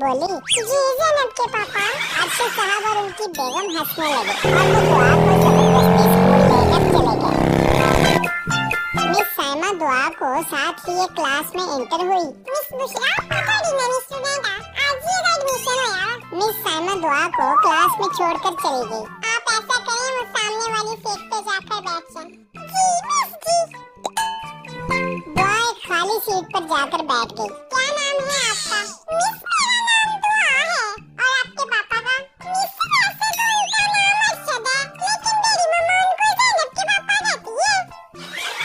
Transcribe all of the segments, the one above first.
बोली, जी ज़ैनब के पापा। अरशद साहब और उनकी बेगम हंसने लगे और वो दुआ को जबरदस्ती स्कूल लेकर चले गए। मिस साइमा दुआ को साथ लिए क्लास में एंटर हुई। मिस बुशरा, थोड़ी नई स्टूडेंट आज ही एडमिशन हुआ। मिस साइमा दुआ को क्लास में छोड़कर चली गई। आप ऐसा करें, वो सामने वाली सीट पे जाकर बैठ जाएं। जी मिस जी। दुआ एक खाली सीट पर जाकर बैठ गई। क्या नाम है आपका? मिस मेरा नाम दुआ है। और आपके पापा का? मिस वैसे तो उनका नाम अरशद है, लेकिन मेरी मम्मा उनको ज़ैनब के पापा कहती है।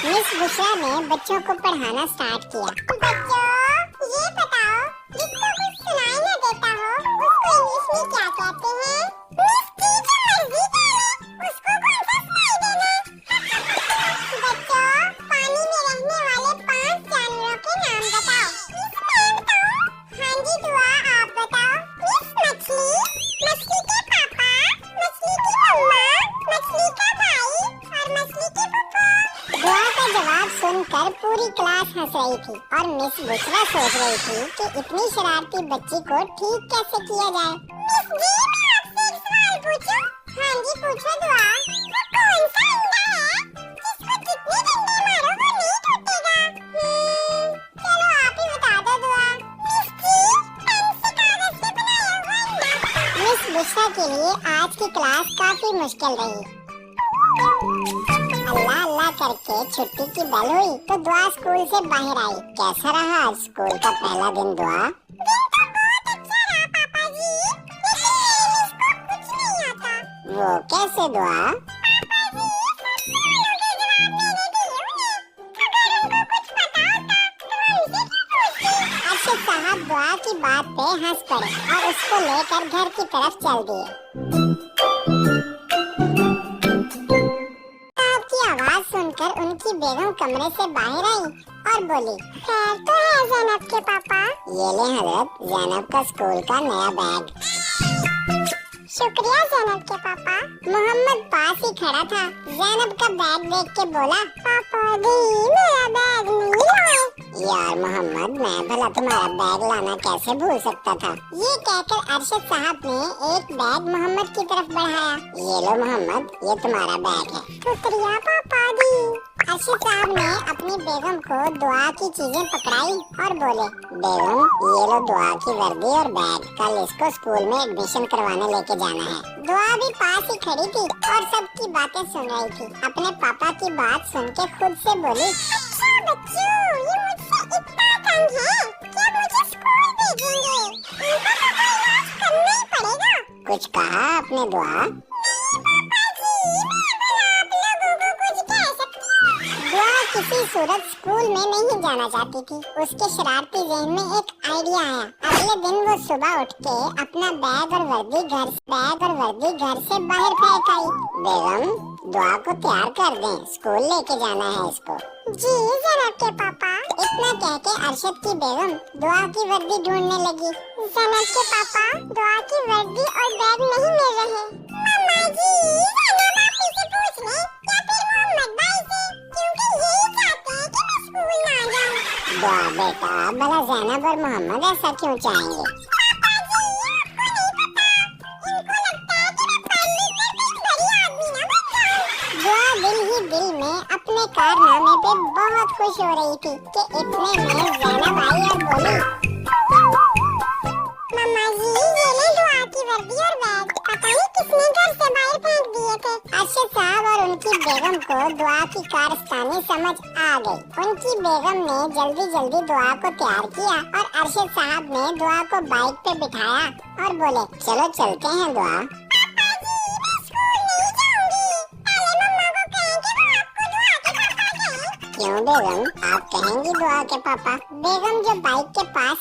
मिस बुशरा ने बच्चों को पढ़ाना स्टार्ट किया। बच्चों, ये बताओ, जिसको कुछ सुनाई न देता हो उसको इंग्लिश में क्या कहते हैं? मिस जी जो मर्जी कहे, उसको कौन सा सुनाई देना? बच्चों, पानी में रहने वाले 5 जानवरों के नाम बताओ। मिस मैं बताऊं? हाँ जी दुआ, आप बताओ। मिस मछली, मछली के पापा, मछली की मम्मा, मछली का भाई और मछली की फूफा। दुआ का जवाब सुनकर पूरी क्लास हंस रही थी और मिस बुशरा सोच रही थी कि इतनी शरारती बच्ची को ठीक कैसे किया जाए। मिस जी मैं आपसे एक सवाल पूछूं? हाँ जी पूछो दुआ। वो कौन सा अंडा है जिसको जितने डंडे मारो वो नहीं टूटेगा? चलो आप ही बता दो दुआ। मिस जी पेन से कागज से बनाया हुआ अंडा। मिस बुशरा के लिए आज की क्लास काफी मुश्किल रही। अल्लाह अल्लाह करके छुट्टी की बेल हुई तो दुआ स्कूल से बाहर आई। कैसा रहा आज स्कूल का पहला दिन दुआ? दिन तो बहुत अच्छा रहा पापा जी, लेकिन इसको कुछ नहीं आता। वो कैसे दुआ? पापा जी सवालों के जवाब मैंने दिए उन्हें, अगर उनको कुछ पता होता तो हमसे क्यों पूछती? अरशद साहब दुआ की बात पे हंस पड़े और उसको लेकर घर की तरफ चल दिए। आवाज सुनकर उनकी बेगम कमरे से बाहर आई और बोली, खैर तो है ज़ैनब के पापा? ये ले हजरत, ज़ैनब का स्कूल का नया बैग। शुक्रिया ज़ैनब के पापा। मोहम्मद पास ही खड़ा था। ज़ैनब का बैग देख के बोला, पापा जी मेरा बैग नहीं लाए। यार मोहम्मद, मैं भला तुम्हारा बैग लाना कैसे भूल सकता था। ये कहकर अरशद साहब ने एक बैग मोहम्मद की तरफ बढ़ाया। ये लो मोहम्मद, ये तुम्हारा बैग है। शुक्रिया पापा जी। अरशद साहब ने अपनी बेगम को दुआ की चीजें पकड़ाई और बोले, बेगम ये लो दुआ की वर्दी और बैग, कल इसको स्कूल में एडमिशन करवाने लेके जाना है। दुआ भी पास ही खड़ी थी और सबकी बातें सुन रही थी। अपने पापा की बात सुन के खुद से बोली, अच्छा बच्चों, ये मुझसे इतना तंग है, क्या मुझे स्कूल भेजेंगे? इनको तो कोई इलाज करना ही पड़ेगा। कुछ कहा आपने दुआ? दुआ किसी सूरत स्कूल में नहीं जाना चाहती थी। उसके शरारती ज़हन में एक आइडिया आया। अगले दिन वो सुबह उठ के अपना बैग और वर्दी घर से बाहर फेंक आई। बेगम दुआ को तैयार कर दें, स्कूल लेके जाना है इसको। जी ज़ैनब के पापा। इतना कह के अरशद की बेगम दुआ की वर्दी ढूंढने लगी। ज़ैनब के पापा, दुआ की वर्दी और बैग नहीं मिल रहे। मम्मा जी ज़ैनब आप इसे पूछ लें या फिर मोहम्मद भाई से, क्योंकि यही चाहते हैं कि मैं स्कूल ना जाऊं। दुआ बेटा, भला ज़ैनब और मोहम्मद ऐसा क्यों चाहेंगे? पापा जी आपको नहीं पता, इनको लगता है कि मैं पढ़ने में भी बड़ी आदमी ना बन जाऊं। दुआ दिल ही दिल में अपने कारनामे पे बहुत खुश हो रही थी कि इतने में ज़ैनब आई और बोली, मम्मा जी ये ले दुआ की वर्दी और बैग, पता नहीं किसने घर से बाहर फेंक दिए थे। अरशद साहब और उनकी बेगम को दुआ की कारस्तानी समझ आ गई। उनकी बेगम ने जल्दी जल्दी दुआ को तैयार किया और अरशद साहब ने दुआ को बाइक पे बिठाया और बोले, चलो चलते हैं दुआ। पापा जी मैं स्कूल नहीं जाऊंगी, पहले मम्मा को कहें कि वो आपको दुआ के पापा कहें। क्यों बेगम, आप कहेंगी दुआ के पापा? बेगम जो बाइक के पास